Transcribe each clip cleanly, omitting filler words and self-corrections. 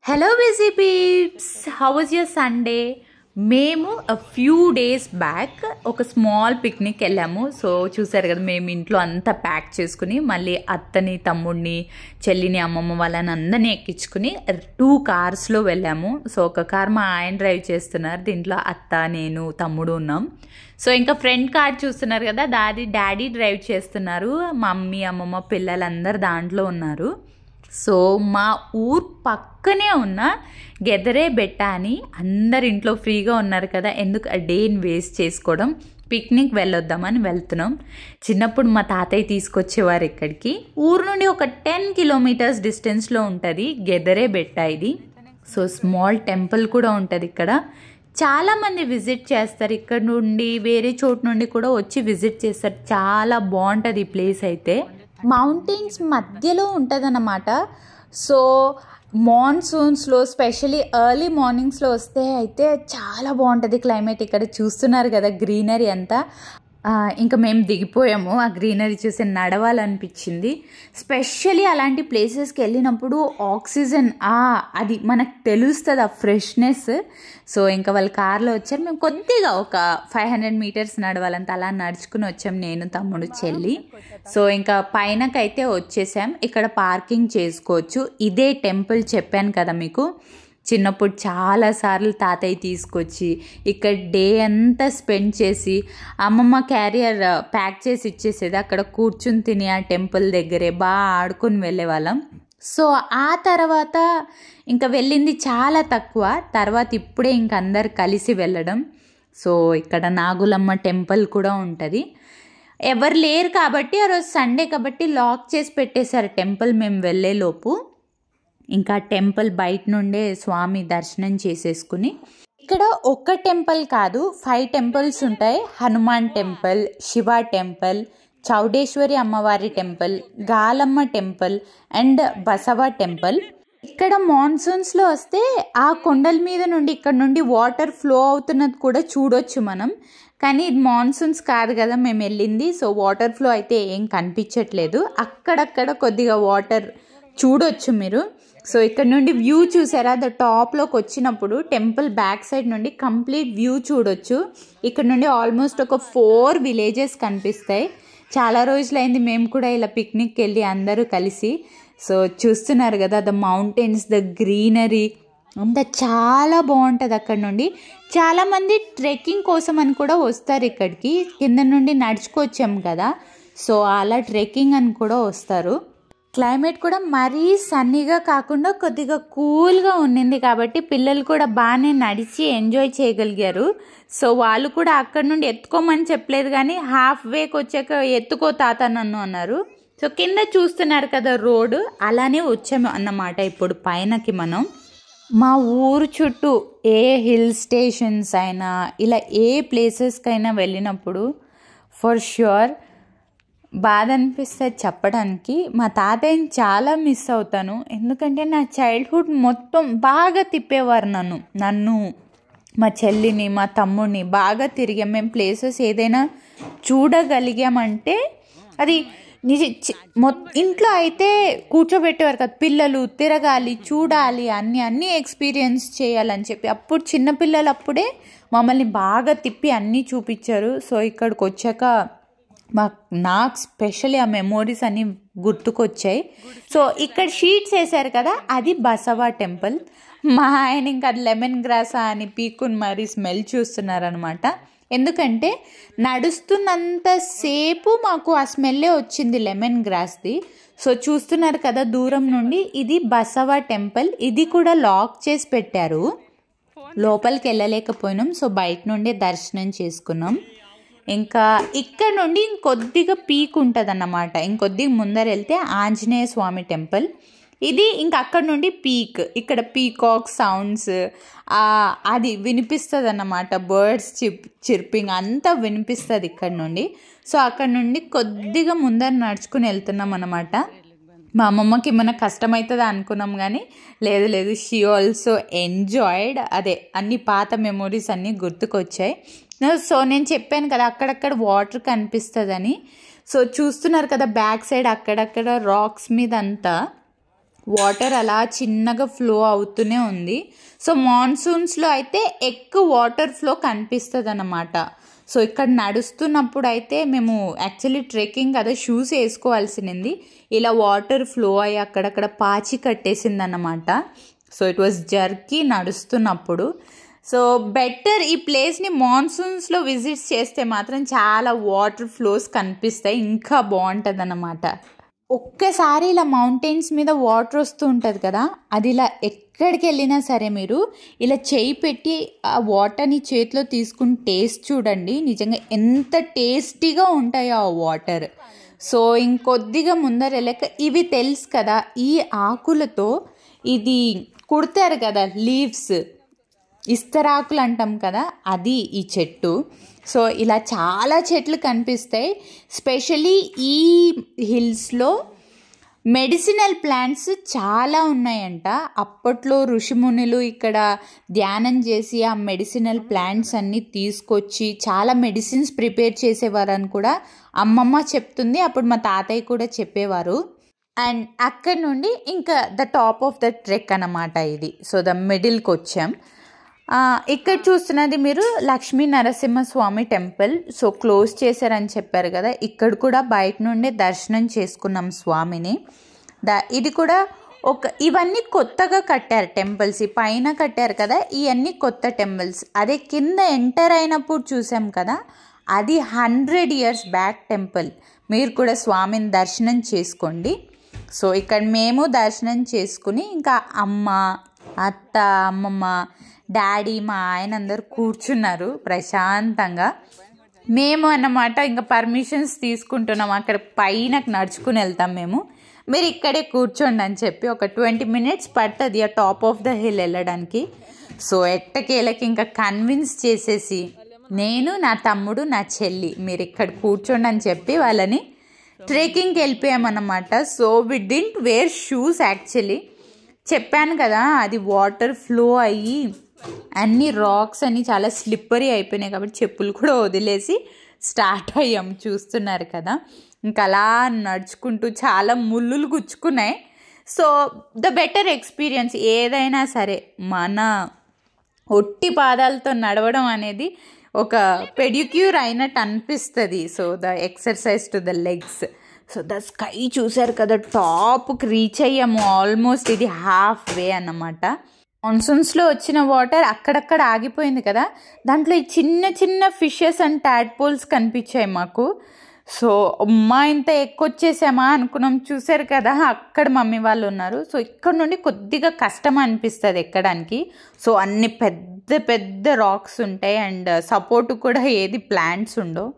Hello busy peeps, how was your Sunday? మేము few days back ఒక small picnic వెళ్ళాము. So చూసారు కదా, మేము ఇంట్లో అంతా ప్యాక్ చేసుకుని మళ్ళీ అత్తని, తమ్ముడిని, చెల్లిని, అమ్మమ్మ వాళ్ళని అందరినీ ఎక్కించుకుని 2 కార్స్లో వెళ్ళాము. సో ఒక కార్ మా ఆయన డ్రైవ్ చేస్తున్నారు, దీంట్లో అత్త, నేను, తమ్ముడు ఉన్నాం. సో ఇంకా ఫ్రంట్ కార్ చూస్తున్నారు కదా, డాడీ డ్రైవ్ చేస్తున్నారు. మమ్మీ, అమ్మమ్మ, పిల్లలందరూ దాంట్లో ఉన్నారు. సో మా ఊరు పక్కనే ఉన్న గెదరే బెట్ట అని అందరు ఇంట్లో ఫ్రీగా ఉన్నారు కదా, ఎందుకు ఆ డేని వేస్ట్ చేసుకోవడం, పిక్నిక్ వెళ్ళొద్దామని వెళ్తున్నాం. చిన్నప్పుడు మా తాతయ్య తీసుకొచ్చేవారు ఇక్కడికి. ఊరు నుండి ఒక 10 కిలోమీటర్స్ డిస్టెన్స్లో ఉంటుంది గెదరే బెట్ట ఇది. సో స్మాల్ టెంపుల్ కూడా ఉంటుంది ఇక్కడ. చాలామంది విజిట్ చేస్తారు, ఇక్కడ నుండి వేరే చోటు నుండి కూడా వచ్చి విజిట్ చేస్తారు. చాలా బాగుంటుంది ఈ ప్లేస్ అయితే. మౌంటైన్స్ మధ్యలో ఉంటుందన్నమాట. సో మాన్సూన్స్లో స్పెషలీ ఎర్లీ మార్నింగ్స్లో వస్తే అయితే చాలా బాగుంటుంది క్లైమేట్. ఇక్కడ చూస్తున్నారు కదా గ్రీనరీ అంతా. ఇంకా మేము దిగిపోయాము, ఆ గ్రీనరీ చూసి నడవాలనిపించింది. స్పెషలీ అలాంటి ప్లేసెస్కి వెళ్ళినప్పుడు ఆక్సిజన్ అది మనకు తెలుస్తుంది, ఆ ఫ్రెష్నెస్. సో ఇంకా వాళ్ళ కార్లో వచ్చారు, మేము కొద్దిగా ఒక 500 మీటర్స్ నడవాలంత అలా నడుచుకుని వచ్చాం, నేను, తమ్ముడు, చెల్లి. సో ఇంకా పైనకైతే వచ్చేసాం. ఇక్కడ పార్కింగ్ చేసుకోవచ్చు. ఇదే టెంపుల్ చెప్పాను కదా మీకు, చిన్నప్పుడు చాలాసార్లు తాతయ్య తీసుకొచ్చి ఇక్కడ డే అంతా స్పెండ్ చేసి అమ్మమ్మ క్యారియర్ ప్యాక్ చేసి ఇచ్చేసేది. అక్కడ కూర్చుని తిని ఆ టెంపుల్ దగ్గరే బాగా ఆడుకొని వెళ్ళేవాళ్ళం. సో ఆ తర్వాత ఇంకా వెళ్ళింది చాలా తక్కువ. తర్వాత ఇప్పుడే ఇంక అందరు కలిసి వెళ్ళడం. సో ఇక్కడ నాగులమ్మ టెంపుల్ కూడా ఉంటుంది. ఎవరు లేరు కాబట్టి, ఆ రోజు సండే కాబట్టి లాక్ చేసి పెట్టేశారు టెంపుల్ మేము వెళ్ళేలోపు. ఇంకా టెంపుల్ బయట నుండే స్వామి దర్శనం చేసేసుకుని, ఇక్కడ ఒక్క టెంపుల్ కాదు 5 టెంపుల్స్ ఉంటాయి. హనుమాన్ టెంపుల్, శివ టెంపుల్, చౌడేశ్వరి అమ్మవారి temple, Galamma temple and Basava temple. ఇక్కడ మాన్సూన్స్లో వస్తే ఆ కొండల మీద నుండి ఇక్కడ నుండి వాటర్ ఫ్లో అవుతున్నది కూడా చూడొచ్చు మనం. కానీ ఇది మాన్సూన్స్ కాదు కదా మేము వెళ్ళింది, సో వాటర్ ఫ్లో అయితే ఏం కనిపించట్లేదు. అక్కడక్కడ కొద్దిగా వాటర్ చూడొచ్చు మీరు. సో ఇక్కడ నుండి వ్యూ చూసారా, అది టాప్లోకి వచ్చినప్పుడు టెంపుల్ బ్యాక్ సైడ్ నుండి కంప్లీట్ వ్యూ చూడొచ్చు. ఇక్కడ నుండి ఆల్మోస్ట్ ఒక 4 విలేజెస్ కనిపిస్తాయి. చాలా రోజులైంది మేము కూడా ఇలా పిక్నిక్కి వెళ్ళి అందరూ కలిసి. సో చూస్తున్నారు కదా, ద మౌంటైన్స్, ద గ్రీనరీ అంతా చాలా బాగుంటుంది. అక్కడ నుండి చాలామంది ట్రెక్కింగ్ కోసం అని కూడా వస్తారు ఇక్కడికి. కింద నుండి నడుచుకొచ్చాం కదా, సో అలా ట్రెక్కింగ్ అని కూడా వస్తారు. క్లైమేట్ కూడా మరీ సన్నీగా కాకుండా కొద్దిగా కూల్గా ఉండింది కాబట్టి పిల్లలు కూడా బాగానే నడిచి ఎంజాయ్ చేయగలిగారు. సో వాళ్ళు కూడా అక్కడ నుండి ఎత్తుకోమని చెప్పలేదు, కానీ హాఫ్ వేకి వచ్చాక ఎత్తుకో తాత నన్ను అన్నారు. సో కింద చూస్తున్నారు కదా రోడ్డు, అలానే వచ్చాము అన్నమాట. ఇప్పుడు పైనకి మనం మా ఊరు చుట్టూ ఏ హిల్ స్టేషన్స్ అయినా ఇలా ఏ ప్లేసెస్కైనా వెళ్ళినప్పుడు ఫర్ ష్యూర్ బాధ అనిపిస్తుంది చెప్పడానికి. మా తాతయ్యని చాలా మిస్ అవుతాను, ఎందుకంటే నా చైల్డ్హుడ్ మొత్తం బాగా తిప్పేవారు నన్ను, మా చెల్లిని, మా తమ్ముడిని బాగా తిరిగాం. మేము ప్లేసెస్ ఏదైనా చూడగలిగామంటే అది ఇంట్లో అయితే కూర్చోబెట్టేవారు కదా, పిల్లలు తిరగాలి, చూడాలి, అన్నీ ఎక్స్పీరియన్స్ చేయాలని చెప్పి. అప్పుడు చిన్నపిల్లలు అప్పుడే మమ్మల్ని బాగా తిప్పి అన్నీ చూపించారు. సో ఇక్కడికి వచ్చాక నాకు స్పెషల్లీ ఆ మెమోరీస్ అన్నీ గుర్తుకొచ్చాయి. సో ఇక్కడ షీట్స్ వేశారు కదా, అది బసవ టెంపుల్. మా ఆయన ఇంకా అది లెమన్ గ్రాస్ అని పీక్కుని మరీ స్మెల్ చూస్తున్నారనమాట. ఎందుకంటే నడుస్తున్నంతసేపు మాకు ఆ స్మెల్లే వచ్చింది లెమన్ గ్రాస్ది. సో చూస్తున్నారు కదా దూరం నుండి, ఇది బసవ టెంపుల్. ఇది కూడా లాక్ చేసి పెట్టారు, లోపలికి వెళ్ళలేకపోయినాం. సో బయట నుండే దర్శనం చేసుకున్నాం. ఇంకా ఇక్కడ నుండి ఇంకొద్దిగా పీక్ ఉంటుంది అన్నమాట. ఇంకొద్దిగా ముందర వెళ్తే ఆంజనేయ స్వామి టెంపుల్. ఇది ఇంకా అక్కడ నుండి పీక్. ఇక్కడ పీకాక్ సౌండ్స్ అది వినిపిస్తుంది అన్నమాట, బర్డ్స్ చిర్పింగ్ అంతా వినిపిస్తుంది ఇక్కడ నుండి. సో అక్కడ నుండి కొద్దిగా ముందర నడుచుకుని వెళ్తున్నాం అన్నమాట. మా అమ్మమ్మకి ఏమైనా కష్టమవుతుందా అనుకున్నాం, కానీ లేదు, షీ ఆల్సో ఎంజాయిడ్. అన్ని పాత మెమొరీస్ అన్నీ గుర్తుకొచ్చాయి. సో నేను చెప్పాను కదా అక్కడక్కడ వాటర్ కనిపిస్తుందని. సో చూస్తున్నారు కదా బ్యాక్ సైడ్ అక్కడక్కడ రాక్స్ మీద అంతా వాటర్ అలా చిన్నగా ఫ్లో అవుతూనే ఉంది. సో మాన్సూన్స్లో అయితే ఎక్కువ వాటర్ ఫ్లో కనిపిస్తుంది అన్నమాట. సో ఇక్కడ నడుస్తున్నప్పుడు అయితే మేము యాక్చువల్లీ ట్రెక్కింగ్ కదా, షూస్ వేసుకోవాల్సింది. ఇలా వాటర్ ఫ్లో అయ్యి అక్కడక్కడ పాచి కట్టేసింది అన్నమాట. సో ఇట్ వాజ్ జర్కీ నడుస్తున్నప్పుడు. సో బెటర్ ఈ ప్లేస్ని మాన్సూన్స్లో విజిట్స్ చేస్తే మాత్రం చాలా వాటర్ ఫ్లోస్ కనిపిస్తాయి, ఇంకా బాగుంటుంది అన్నమాట. ఒక్కసారి ఇలా మౌంటైన్స్ మీద వాటర్ వస్తూ ఉంటుంది కదా, అది ఇలా ఎక్కడికి వెళ్ళినా సరే మీరు ఇలా చేయి పెట్టి ఆ వాటర్ని చేతిలో తీసుకుని టేస్ట్ చూడండి, నిజంగా ఎంత టేస్టీగా ఉంటాయో ఆ వాటర్. సో ఇంకొద్దిగా ముందర వెళ్ళాక ఇవి తెలుసు కదా, ఈ ఆకులతో ఇది కుడతారు కదా, లీవ్స్, ఇస్తరాకులు అంటాం కదా, అది ఈ చెట్టు. సో ఇలా చాలా చెట్లు కనిపిస్తాయి. స్పెషలీ ఈ హిల్స్లో మెడిసినల్ ప్లాంట్స్ చాలా ఉన్నాయంట. అప్పట్లో ఋషిమునులు ఇక్కడ ధ్యానం చేసి ఆ మెడిసినల్ ప్లాంట్స్ అన్నీ తీసుకొచ్చి చాలా మెడిసిన్స్ ప్రిపేర్ చేసేవారని కూడా అమ్మమ్మ చెప్తుంది. అప్పుడు మా తాతయ్య కూడా చెప్పేవారు. అండ్ అక్కడ నుండి ఇంకా the top of the trek అన్నమాట ఇది. సో ద మిడిల్కి వచ్చాం. ఇక్కడ చూస్తున్నది మీరు Lakshmi Narasimhaswamy temple. So close చేశారని చెప్పారు కదా, ఇక్కడ కూడా బయట నుండి దర్శనం చేసుకున్నాం స్వామిని. ఇది కూడా ఇవన్నీ కొత్తగా కట్టారు టెంపుల్స్, ఈ పైన కట్టారు కదా, ఇవన్నీ కొత్త టెంపుల్స్. అదే కింద ఎంటర్ అయినప్పుడు చూసాం కదా, అది 100 years బ్యాక్ టెంపుల్. మీరు కూడా స్వామిని దర్శనం చేసుకోండి. సో ఇక్కడ మేము దర్శనం చేసుకుని ఇంకా అమ్మ, అత్త, అమ్మమ్మ, డాడీ, మా ఆయన అందరు కూర్చున్నారు ప్రశాంతంగా. మేము అన్నమాట ఇంకా పర్మిషన్స్ తీసుకుంటున్నాం, అక్కడ పైన నడుచుకుని వెళ్తాం మేము, మీరు ఇక్కడే కూర్చోండి అని చెప్పి. ఒక 20 minutes పడుతుంది ఆ టాప్ ఆఫ్ ద హిల్ వెళ్ళడానికి. సో ఎట్టకేలకి ఇంకా కన్విన్స్ చేసేసి నేను, నా తమ్ముడు, నా చెల్లి మీరు ఇక్కడ కూర్చోండి అని చెప్పి వాళ్ళని ట్రెక్కింగ్కి వెళ్ళిపోయామన్నమాట. So we didn't wear shoes actually. చెప్పాను కదా, అది వాటర్ ఫ్లో అయ్యి అన్ని రాక్స్ అన్ని చాలా స్లిప్పరీ అయిపోయినాయి కాబట్టి చెప్పులు కూడా వదిలేసి స్టార్ట్ అయ్యాం. చూస్తున్నారు కదా, ఇంకా అలా నడుచుకుంటూ చాలా ముళ్ళులు గుచ్చుకున్నాయి. సో ద బెటర్ ఎక్స్పీరియన్స్ ఏదైనా సరే మన ఒట్టి పాదాలతో నడవడం అనేది ఒక పెడిక్యూర్ అయినట్టు అనిపిస్తుంది. So the exercise to the legs. So the sky చూసారు కదా, టాప్కి రీచ్ అయ్యాము ఆల్మోస్ట్. ఇది హాఫ్ వే అన్నమాట. మాన్సూన్స్లో వచ్చిన వాటర్ అక్కడక్కడ ఆగిపోయింది కదా, దాంట్లో ఈ చిన్న చిన్న ఫిషెస్ అండ్ టాడ్పోల్స్ కనిపించాయి మాకు. సో అమ్మా ఇంత ఎక్కొచ్చేసామా అనుకున్నాం. చూసారు కదా, అక్కడ మమ్మీ వాళ్ళు ఉన్నారు. సో ఇక్కడ నుండి కొద్దిగా కష్టం అనిపిస్తుంది ఎక్కడానికి. సో అన్ని పెద్ద పెద్ద రాక్స్ ఉంటాయి అండ్ సపోర్ట్ కూడా ఏది ప్లాంట్స్ ఉండవు.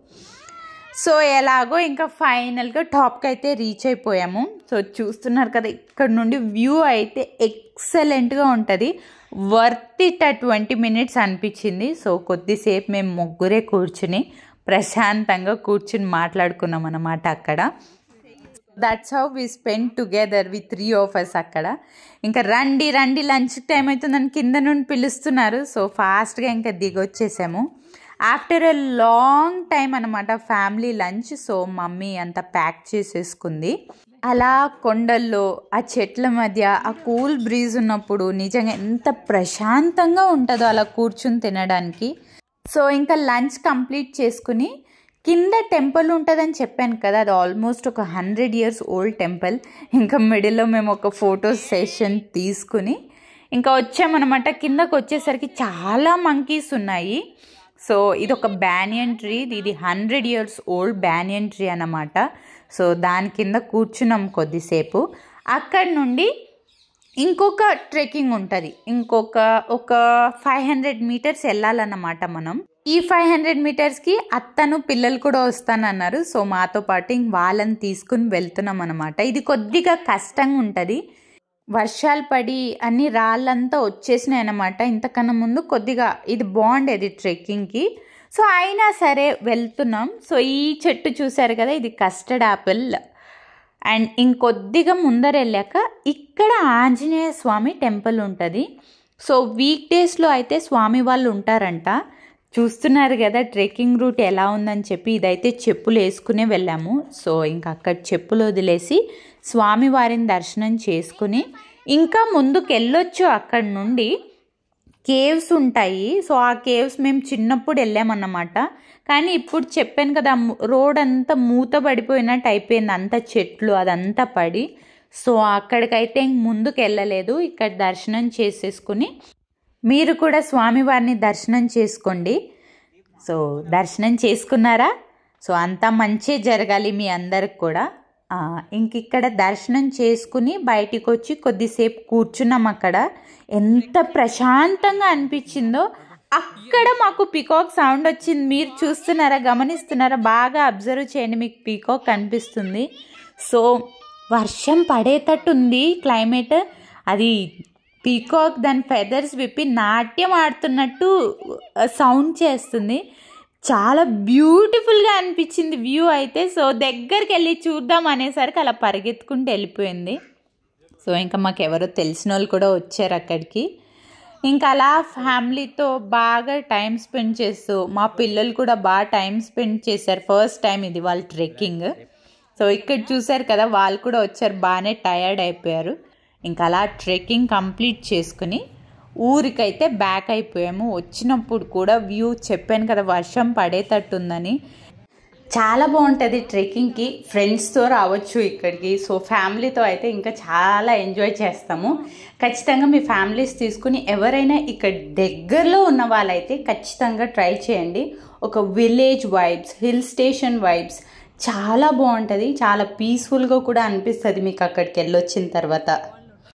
సో ఎలాగో ఇంకా ఫైనల్గా టాప్కి అయితే రీచ్ అయిపోయాము. సో చూస్తున్నారు కదా, ఇక్కడ నుండి వ్యూ అయితే ఎక్సలెంట్గా ఉంటుంది. వర్త్ ఇట్ 20 minutes అనిపించింది. సో కొద్దిసేపు మేము ముగ్గురే కూర్చుని ప్రశాంతంగా కూర్చుని మాట్లాడుకున్నాం అన్నమాట అక్కడ. That's how we spend together with 3 of us అక్కడ. ఇంకా రండి రండి లంచ్ టైం అవుతుందని కింద నుండి పిలుస్తున్నారు. సో ఫాస్ట్గా ఇంకా దిగొచ్చేసాము. ఆఫ్టర్ ఎ లాంగ్ టైం అనమాట ఫ్యామిలీ లంచ్. సో మమ్మీ అంతా ప్యాక్ చేసేసుకుంది. అలా కొండల్లో ఆ చెట్ల మధ్య ఆ కూల్ బ్రీజ్ ఉన్నప్పుడు నిజంగా ఎంత ప్రశాంతంగా ఉంటుందో అలా కూర్చుని తినడానికి. సో ఇంకా లంచ్ కంప్లీట్ చేసుకుని కింద టెంపుల్ ఉంటుందని చెప్పాను కదా, అది ఆల్మోస్ట్ ఒక 100 years ఓల్డ్ టెంపుల్. ఇంకా మిడిల్లో మేము ఒక ఫోటో సెషన్ తీసుకుని ఇంకా వచ్చామన్నమాట. కిందకు వచ్చేసరికి చాలా మంకీస్ ఉన్నాయి. సో ఇది ఒక బ్యానియన్ ట్రీ, ఇది 100 years ఓల్డ్ బ్యానియన్ ట్రీ అన్నమాట. సో దాని కింద కూర్చున్నాం కొద్దిసేపు. అక్కడ నుండి ఇంకొక ట్రెక్కింగ్ ఉంటుంది, ఒక 500 meters వెళ్ళాలన్నమాట మనం. ఈ 500 metersకి అత్తను పిల్లలు కూడా వస్తానన్నారు. సో మాతో పాటు వాళ్ళని తీసుకుని వెళ్తున్నాం అనమాట. ఇది కొద్దిగా కష్టంగా ఉంటుంది, వర్షాలు పడి అన్ని రాళ్ళంతా వచ్చేసినాయి అన్నమాట. ఇంతకన్నా ముందు కొద్దిగా ఇది బాగుండేది ట్రెక్కింగ్కి. సో అయినా సరే వెళ్తున్నాం. సో ఈ చెట్టు చూసారు కదా, ఇది కస్టర్డ్ యాపిల్. అండ్ ఇంకొద్దిగా ముందర వెళ్ళాక ఇక్కడ ఆంజనేయ స్వామి టెంపుల్ ఉంటుంది. సో వీక్ డేస్లో అయితే స్వామి వాళ్ళు ఉంటారంట, చూస్తున్నారు కదా ట్రెక్కింగ్ రూట్ ఎలా ఉందని చెప్పి. ఇదైతే చెప్పులు వేసుకునే వెళ్ళాము. సో ఇంకా అక్కడ చెప్పులు వదిలేసి స్వామివారిని దర్శనం చేసుకుని ఇంకా ముందుకు వెళ్ళొచ్చు. అక్కడ నుండి కేవ్స్ ఉంటాయి. సో ఆ కేవ్స్ మేము చిన్నప్పుడు వెళ్ళామన్నమాట. కానీ ఇప్పుడు చెప్పాను కదా రోడ్ అంతా మూత పడిపోయినట్టు అయిపోయింది, అంత చెట్లు అదంతా పడి. సో అక్కడికైతే ముందుకు వెళ్ళలేదు. ఇక్కడ దర్శనం చేసేసుకుని మీరు కూడా స్వామివారిని దర్శనం చేసుకోండి. సో దర్శనం చేసుకున్నారా? సో అంతా మంచి జరగాలి మీ అందరికి కూడా. ఇంక ఇక్కడ దర్శనం చేసుకుని బయటికి వచ్చి కొద్దిసేపు కూర్చున్నాం. అక్కడ ఎంత ప్రశాంతంగా అనిపించిందో. అక్కడ మాకు పీకాక్ సౌండ్ వచ్చింది. మీరు చూస్తున్నారా, గమనిస్తున్నారా? బాగా అబ్జర్వ్ చేయండి, మీకు పీకాక్ కనిపిస్తుంది. సో వర్షం పడేటట్టు ఉంది క్లైమేట్. అది పీకాక్ దాని ఫెదర్స్ విప్పి నాట్యం ఆడుతున్నట్టు సౌండ్ చేస్తుంది. చాలా బ్యూటిఫుల్గా అనిపించింది వ్యూ అయితే. సో దగ్గరికి వెళ్ళి చూద్దాం అనేసరికి అలా పరిగెత్తుకుంటూ వెళ్ళిపోయింది. సో ఇంకా మాకు ఎవరో తెలిసిన వాళ్ళు కూడా వచ్చారు అక్కడికి. ఇంకా అలా ఫ్యామిలీతో బాగా టైం స్పెండ్ చేస్తూ మా పిల్లలు కూడా బాగా టైం స్పెండ్ చేశారు. ఫస్ట్ టైం ఇది వాళ్ళ ట్రెక్కింగ్. సో ఇక్కడ చూశారు కదా, వాళ్ళు కూడా వచ్చారు, బాగానే టయర్డ్ అయిపోయారు. ఇంకా అలా ట్రెక్కింగ్ కంప్లీట్ చేసుకుని ఊరికైతే బ్యాక్ అయిపోయాము. వచ్చినప్పుడు కూడా వ్యూ చెప్పాను కదా వర్షం పడేటట్టుందని. చాలా బాగుంటుంది ట్రెక్కింగ్కి. ఫ్రెండ్స్తో రావచ్చు ఇక్కడికి. సో ఫ్యామిలీతో అయితే ఇంకా చాలా ఎంజాయ్ చేస్తాము. ఖచ్చితంగా మీ ఫ్యామిలీస్ తీసుకుని ఎవరైనా ఇక్కడ దగ్గరలో ఉన్న వాళ్ళైతే ఖచ్చితంగా ట్రై చేయండి. ఒక village vibes, hill station vibes చాలా బాగుంటుంది. చాలా పీస్ఫుల్గా కూడా అనిపిస్తుంది మీకు అక్కడికి వెళ్ళొచ్చిన తర్వాత.